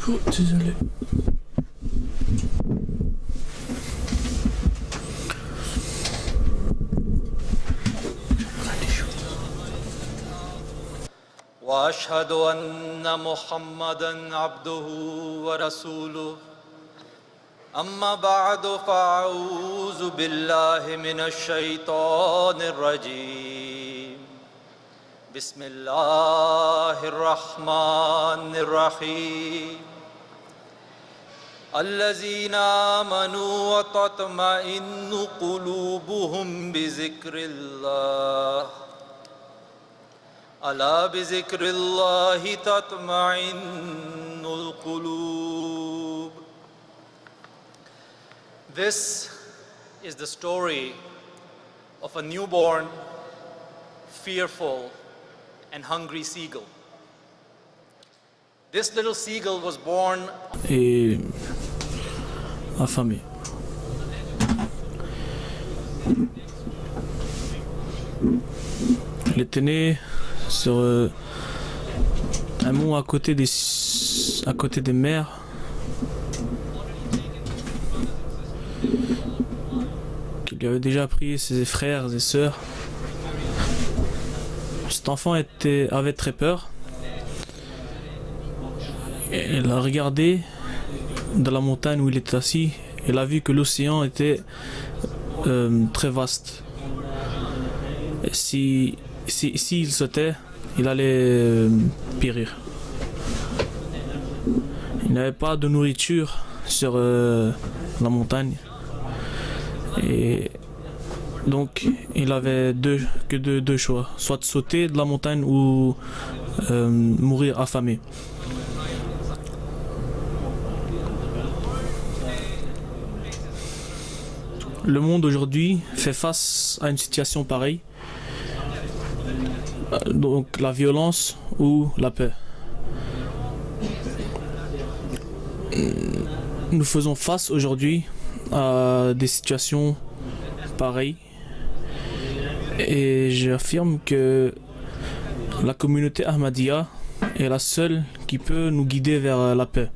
Oh, désolé. واشهد ان محمدا عبده ورسوله اما بعد فاعوذ بالله من الشيطان الرجيم بسم الله الرحمن الرحيم الذين آمنوا وتطمئن قلوبهم بذكر الله ألا بذكر الله تطمئن القلوب. This is the story of a newborn, fearful, and hungry seagull. This little seagull was born Et affamé. Il était né sur un mont à côté des mers. Qu'il lui avait déjà pris ses frères et sœurs. Cet enfant avait très peur. Il a regardé dans la montagne où il était assis. Il a vu que l'océan était très vaste. Et s'il sautait, il allait périr. Il n'avait pas de nourriture sur la montagne. Et donc, il avait deux choix. Soit de sauter de la montagne ou mourir affamé. Le monde aujourd'hui fait face à une situation pareille. Donc la violence ou la paix. Nous faisons face aujourd'hui à des situations pareilles. Et j'affirme que la communauté Ahmadiyya est la seule qui peut nous guider vers la paix.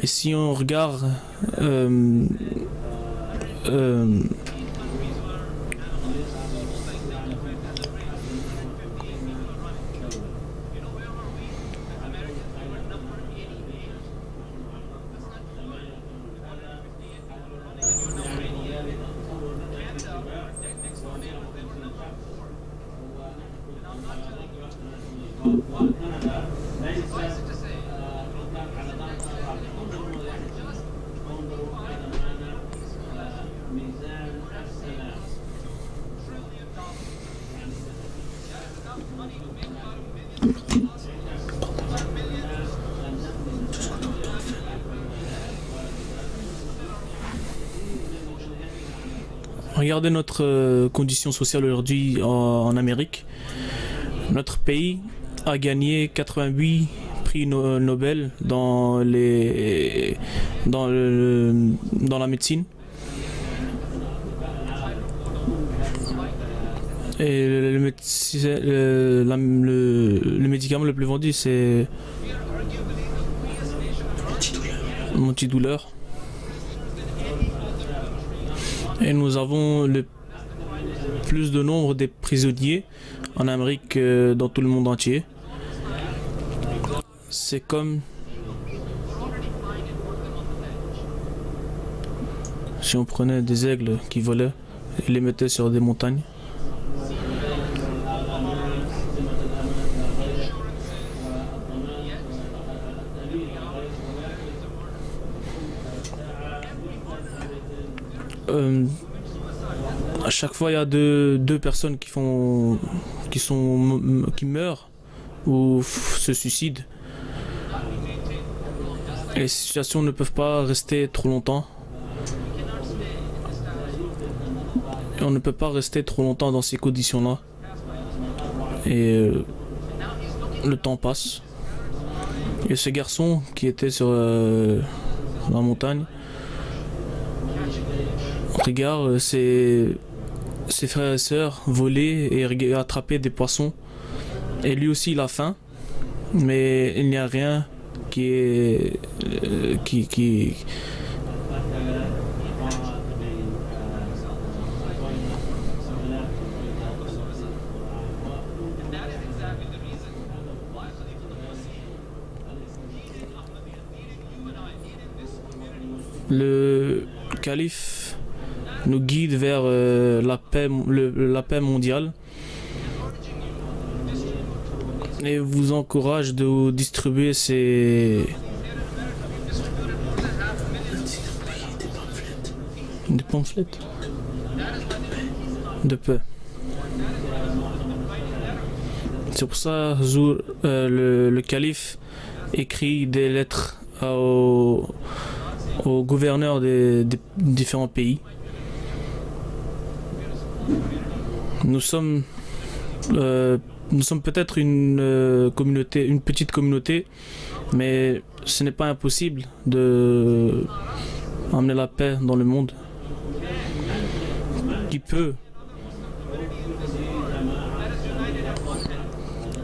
Et si on regarde regardez notre condition sociale aujourd'hui en Amérique. Notre pays a gagné 88 prix Nobel dans la médecine. Et le médicament le plus vendu, c'est l'antidouleur. Et nous avons le plus de nombre des prisonniers en Amérique dans tout le monde entier. C'est comme si on prenait des aigles qui volaient et les mettait sur des montagnes. À chaque fois, il y a deux personnes qui meurent ou se suicident. Et les situations ne peuvent pas rester trop longtemps. Et on ne peut pas rester trop longtemps dans ces conditions-là. Et le temps passe. Et ce garçon qui était sur la montagne, on regarde ses frères et sœurs voler et attraper des poissons. Et lui aussi il a faim, mais il n'y a rien qui est qui le calife nous guide vers la paix mondiale et vous encourage de distribuer des pamphlets de paix. C'est pour ça le calife écrit des lettres aux gouverneurs des différents pays. Nous sommes peut-être une petite communauté, mais ce n'est pas impossible de amener la paix dans le monde.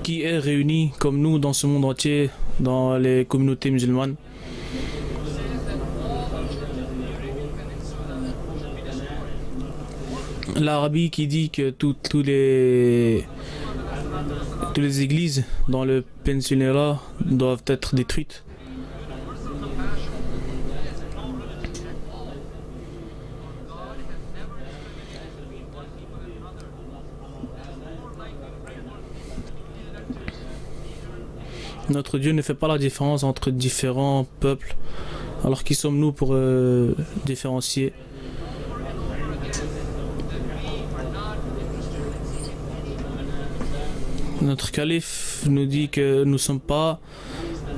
Qui est réuni comme nous dans ce monde entier, dans les communautés musulmanes. L'Arabie qui dit que toutes les églises dans le Peninsula doivent être détruites. Notre Dieu ne fait pas la différence entre différents peuples. Alors qui sommes-nous pour différencier? Notre calife nous dit que nous ne sommes pas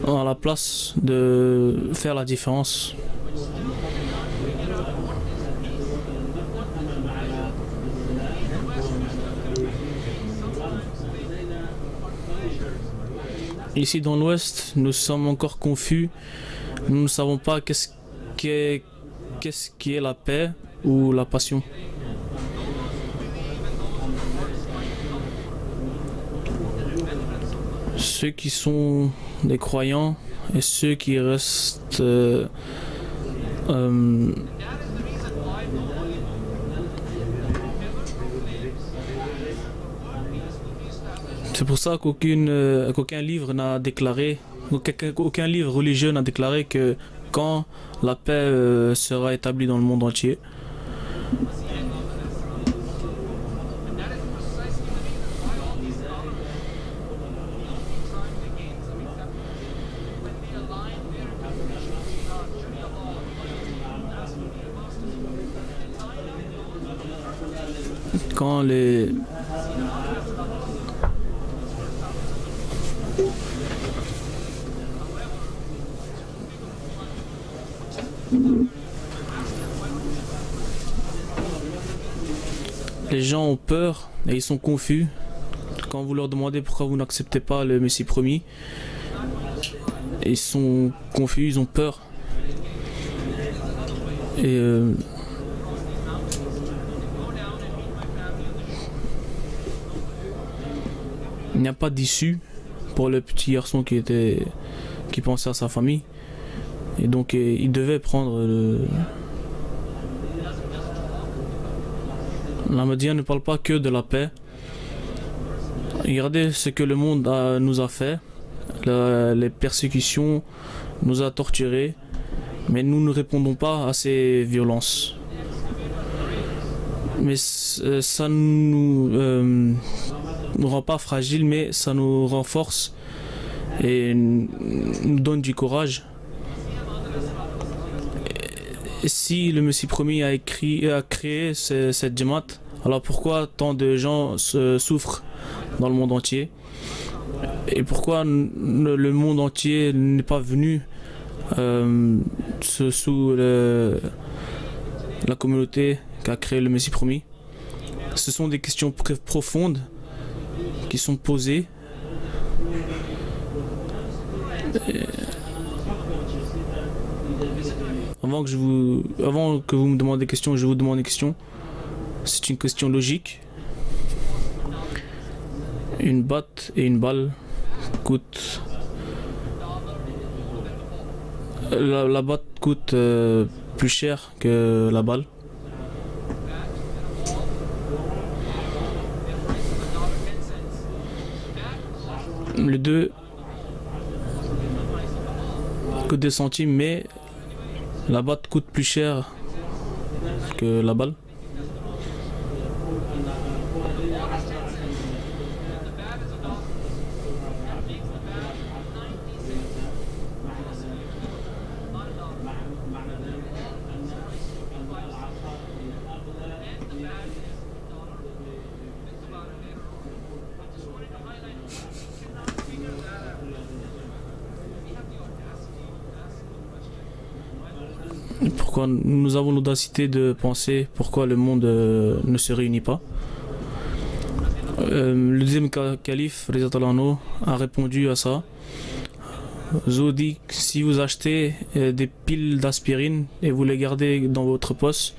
à la place de faire la différence. Ici dans l'Ouest, nous sommes encore confus. Nous ne savons pas qu'est-ce qui est la paix ou la passion. Ceux qui sont des croyants et ceux qui restent c'est pour ça qu'aucun livre n'a déclaré, aucun livre religieux n'a déclaré que quand la paix sera établie dans le monde entier. Quand les gens ont peur et ils sont confus quand vous leur demandez pourquoi vous n'acceptez pas le Messie promis. Ils sont confus, ils ont peur. Et il n'y a pas d'issue pour le petit garçon qui pensait à sa famille. Et donc il devait prendre L'Ahmadiyya ne parle pas que de la paix. Regardez ce que le monde nous a fait. Les persécutions nous a torturés. Mais nous ne répondons pas à ces violences. Mais ça nous rend pas fragiles, mais ça nous renforce et nous donne du courage. Et si le Messie promis a créé cette Jamaat, alors pourquoi tant de gens souffrent dans le monde entier? Et pourquoi le monde entier n'est pas venu sous la communauté qu'a créé le Messie promis? Ce sont des questions profondes qui sont posées. Avant que vous me demandez des questions, je vous demande une question. C'est une question logique. Une batte et une balle coûtent La batte coûte plus cher que la balle. Les deux coûtent des centimes, mais la batte coûte plus cher que la balle. Pourquoi nous avons l'audacité de penser pourquoi le monde ne se réunit pas. Le deuxième calife, Reza Talano, a répondu à ça. Zo dit que si vous achetez des piles d'aspirine et vous les gardez dans votre poche,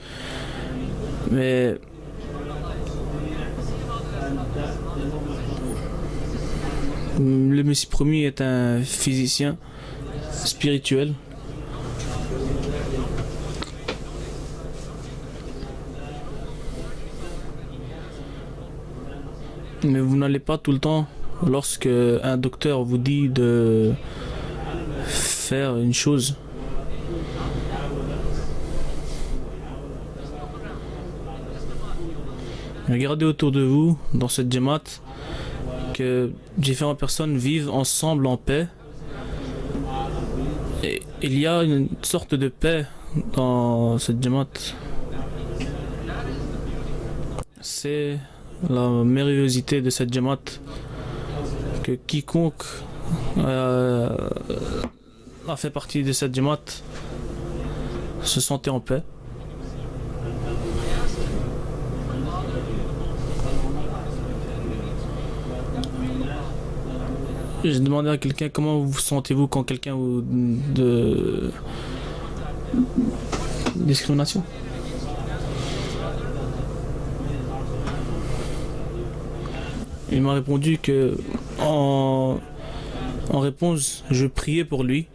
mais le Messie promis est un physicien spirituel. Mais vous n'allez pas tout le temps, lorsque un docteur vous dit de faire une chose, regardez autour de vous, dans cette Jamaat, que différentes personnes vivent ensemble en paix. Et il y a une sorte de paix dans cette Jamaat. C'est la merveilleusité de cette Jamaat, que quiconque a fait partie de cette Jamaat se sentait en paix. J'ai demandé à quelqu'un comment vous sentez-vous quand quelqu'un vous de discrimination. Il m'a répondu que en réponse, je priais pour lui.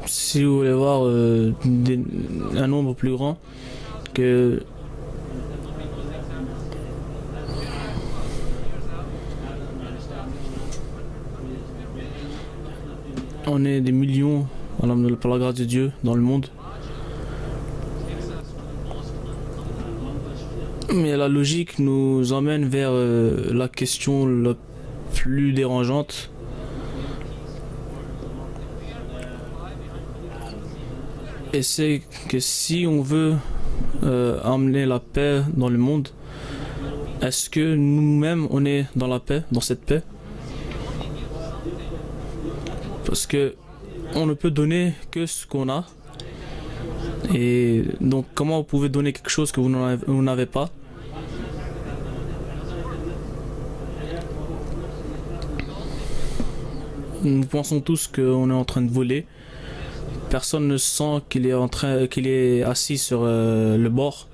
Si vous voulez voir un nombre plus grand, que on est des millions, par la grâce de Dieu, dans le monde. Mais la logique nous emmène vers la question la plus dérangeante. Et c'est que si on veut amener la paix dans le monde, est-ce que nous-mêmes on est dans la paix, dans cette paix? Parce que on ne peut donner que ce qu'on a. Et donc comment vous pouvez donner quelque chose que vous n'avez pas? Nous pensons tous qu'on est en train de voler. Personne ne sent qu'il est assis sur le bord.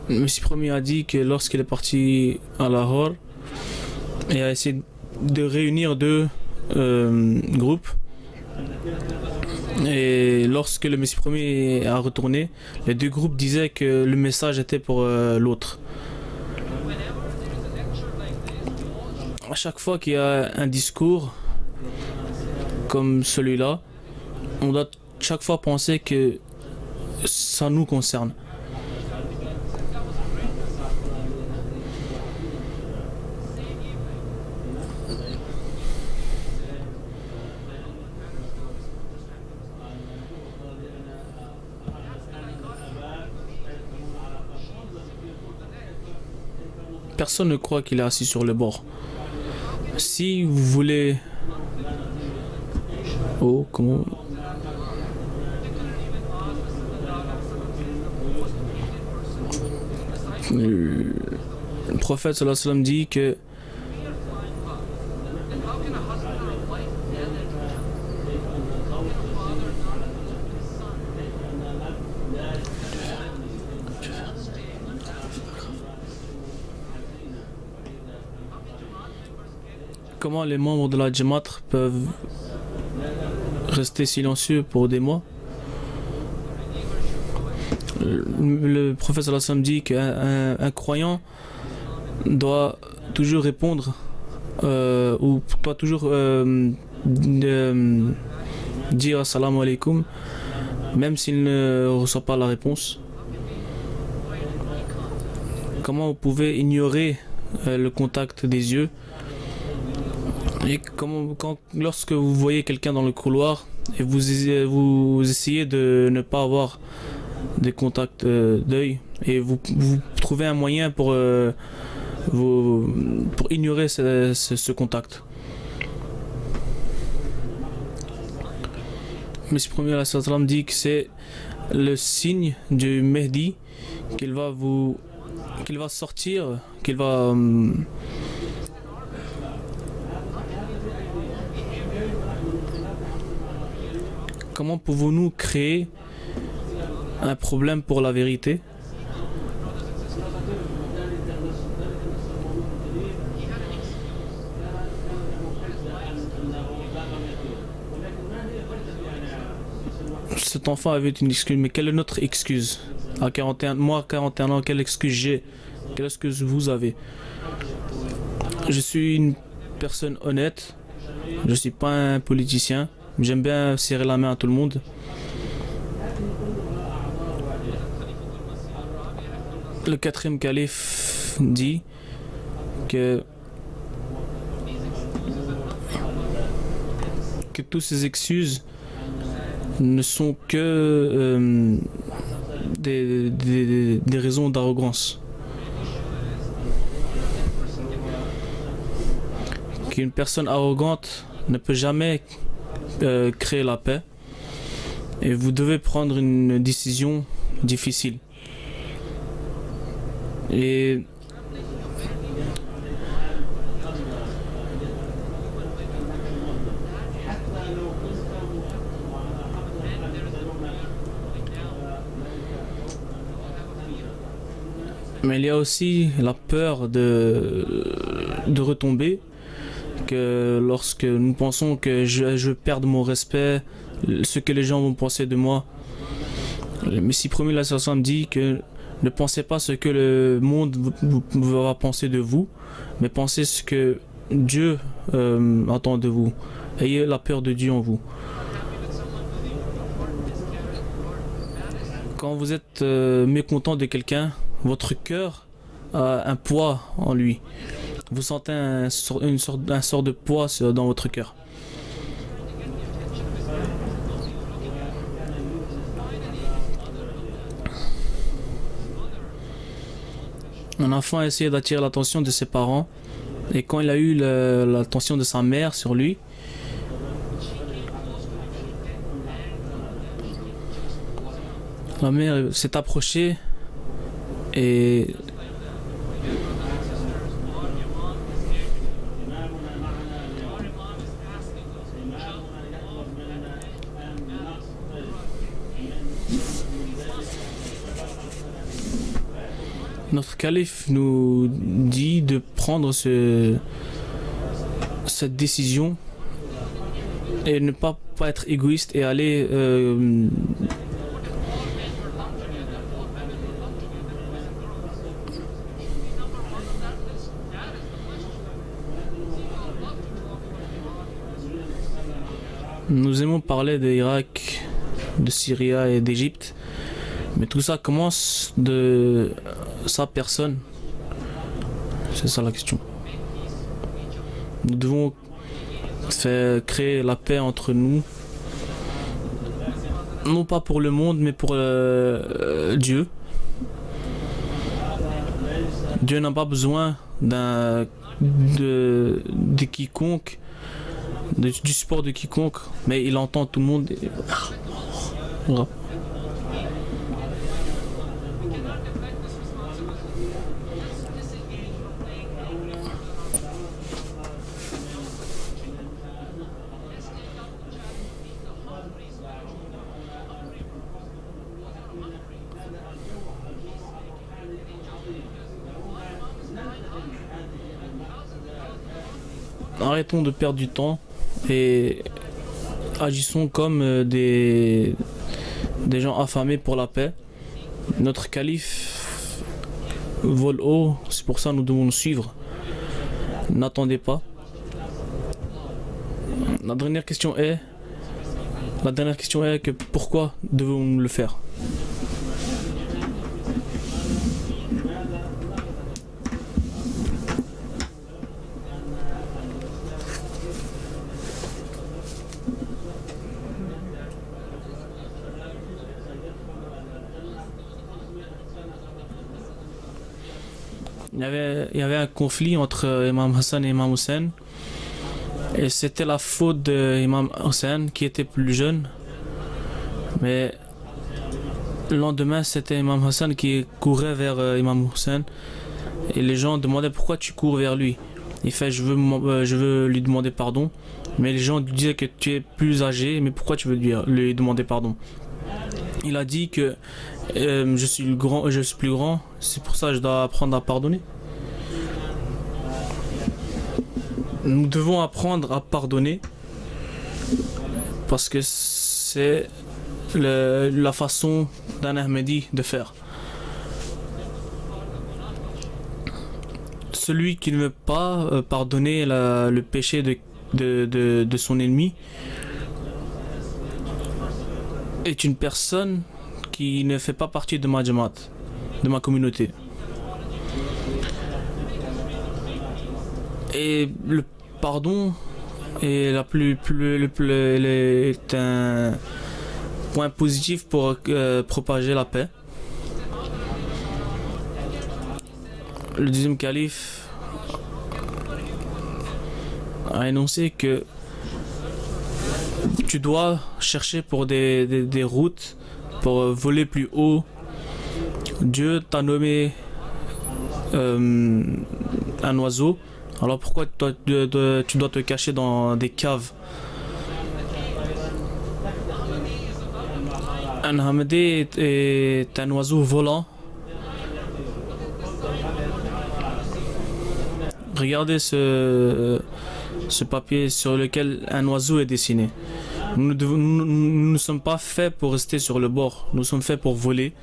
Le Messie premier a dit que lorsqu'il est parti à Lahore, il a essayé de réunir deux groupes. Et lorsque le Messie premier a retourné, les deux groupes disaient que le message était pour l'autre. À chaque fois qu'il y a un discours comme celui-là, on doit chaque fois penser que ça nous concerne. Personne ne croit qu'il est assis sur le bord. Si vous voulez... Oh, comment... Le prophète sallallahu alayhi wa sallam dit que comment les membres de la Jamaat peuvent rester silencieux pour des mois. Le prophète sallallahu alayhi wa sallam dit qu'un croyant doit toujours répondre ou doit toujours dire assalamu alaikum même s'il ne reçoit pas la réponse. Comment vous pouvez ignorer le contact des yeux et lorsque vous voyez quelqu'un dans le couloir et vous essayez de ne pas avoir des contacts d'œil et vous trouvez un moyen pour ignorer ce contact. Mais ce premier sallam dit que c'est le signe du Mehdi qu'il va sortir, qu'il va comment pouvons-nous créer un problème pour la vérité? Cet enfant avait une excuse, mais quelle est notre excuse? À 41 ans, quelle excuse j'ai? Quelle excuse vous avez? Je suis une personne honnête, je suis pas un politicien, j'aime bien serrer la main à tout le monde. Le quatrième calife dit que toutes ces excuses ne sont que des raisons d'arrogance. Qu'une personne arrogante ne peut jamais créer la paix et vous devez prendre une décision difficile. Et mais il y a aussi la peur de retomber, que lorsque nous pensons que je vais perdre mon respect, ce que les gens vont penser de moi. Le Messie promis la me dit que ne pensez pas ce que le monde va penser de vous, mais pensez ce que Dieu attend de vous. Ayez la peur de Dieu en vous. Quand vous êtes mécontent de quelqu'un, votre cœur a un poids en lui. Vous sentez un sort de poids dans votre cœur. Un enfant a essayé d'attirer l'attention de ses parents et quand il a eu l'attention de sa mère sur lui, la mère s'est approchée et notre calife nous dit de prendre cette décision et ne pas être égoïste et aller nous aimons parler d'Irak, de Syrie et d'Égypte, mais tout ça commence de sa personne. C'est ça la question. Nous devons créer la paix entre nous, non pas pour le monde, mais pour Dieu. Dieu n'a pas besoin de quiconque, du support de quiconque, mais il entend tout le monde. Voilà. arrêtons de perdre du temps et agissons comme des gens affamés pour la paix. Notre calife vole haut, c'est pour ça que nous devons le suivre. N'attendez pas. La dernière question est que pourquoi devons-nous le faire? Il y avait un conflit entre Imam Hassan et Imam Hussein. Et c'était la faute d'Imam Hussein qui était plus jeune. Mais le lendemain, c'était Imam Hassan qui courait vers Imam Hussein. Et les gens demandaient pourquoi tu cours vers lui. Il fait je veux lui demander pardon. Mais les gens lui disaient que tu es plus âgé, mais pourquoi tu veux lui demander pardon? Il a dit que je suis plus grand, c'est pour ça que je dois apprendre à pardonner. Nous devons apprendre à pardonner parce que c'est la façon d'un Ahmadi de faire. Celui qui ne veut pas pardonner le péché de son ennemi est une personne qui ne fait pas partie de ma jamaat, de ma communauté. Et le pardon est est un point positif pour propager la paix. Le deuxième calife a énoncé que tu dois chercher pour des routes pour voler plus haut. Dieu t'a nommé un oiseau, alors pourquoi tu dois te cacher dans des caves? Un Ahmadi est un oiseau volant. Regardez ce papier sur lequel un oiseau est dessiné. Nous ne sommes pas faits pour rester sur le bord, nous sommes faits pour voler.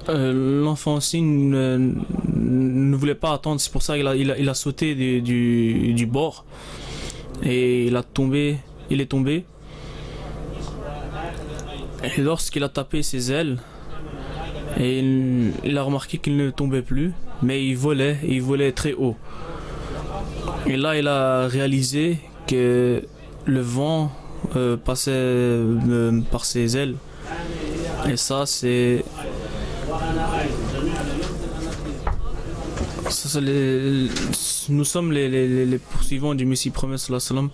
L'enfant aussi ne voulait pas attendre, c'est pour ça qu'il a sauté du bord et il est tombé. Et lorsqu'il a tapé ses ailes, et il a remarqué qu'il ne tombait plus, mais il volait très haut. Et là, il a réalisé que le vent passait par ses ailes. Et ça, c'est nous sommes les poursuivants du Messie promet sallallahu alayhi wa sallam.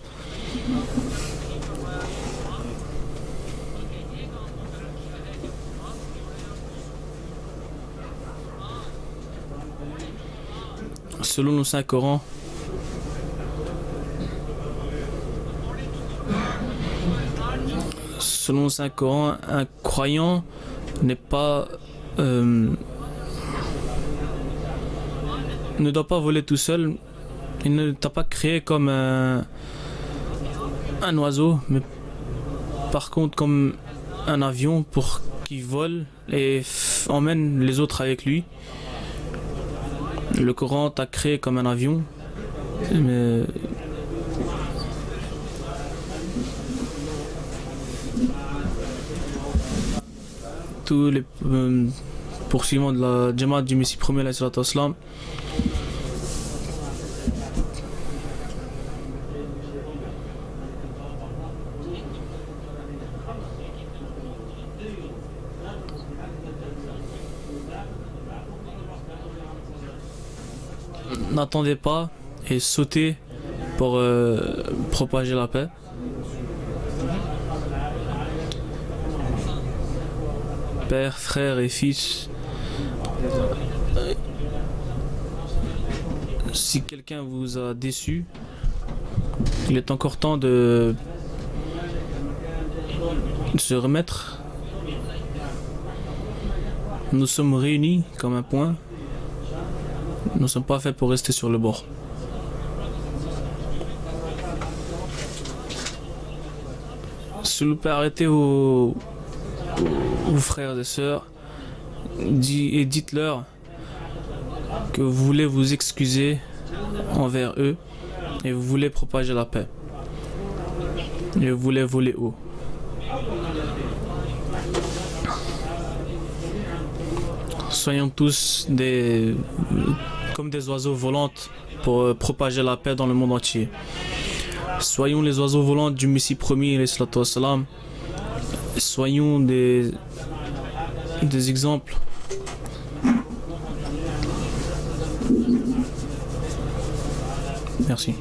Selon le Saint-Coran, un croyant n'est pas ne doit pas voler tout seul. Il ne t'a pas créé comme un oiseau, mais par contre comme un avion pour qu'il vole et emmène les autres avec lui. Le Coran t'a créé comme un avion, mais tous les poursuivants de la Jamaat du Messie premier alayhi salatu wassalam n'attendez pas et sautez pour propager la paix. Père, frère et fils, si quelqu'un vous a déçu, Il est encore temps de se remettre. Nous sommes réunis comme un point. Nous ne sommes pas faits pour rester sur le bord. S'il vous plaît, arrêtez vos frères et sœurs et dites-leur que vous voulez vous excuser envers eux et vous voulez propager la paix et vous voulez voler haut. Soyons tous comme des oiseaux volants pour propager la paix dans le monde entier. Soyons les oiseaux volants du Messie promis, alayhi salatu wassalam. Soyons des exemples. Merci.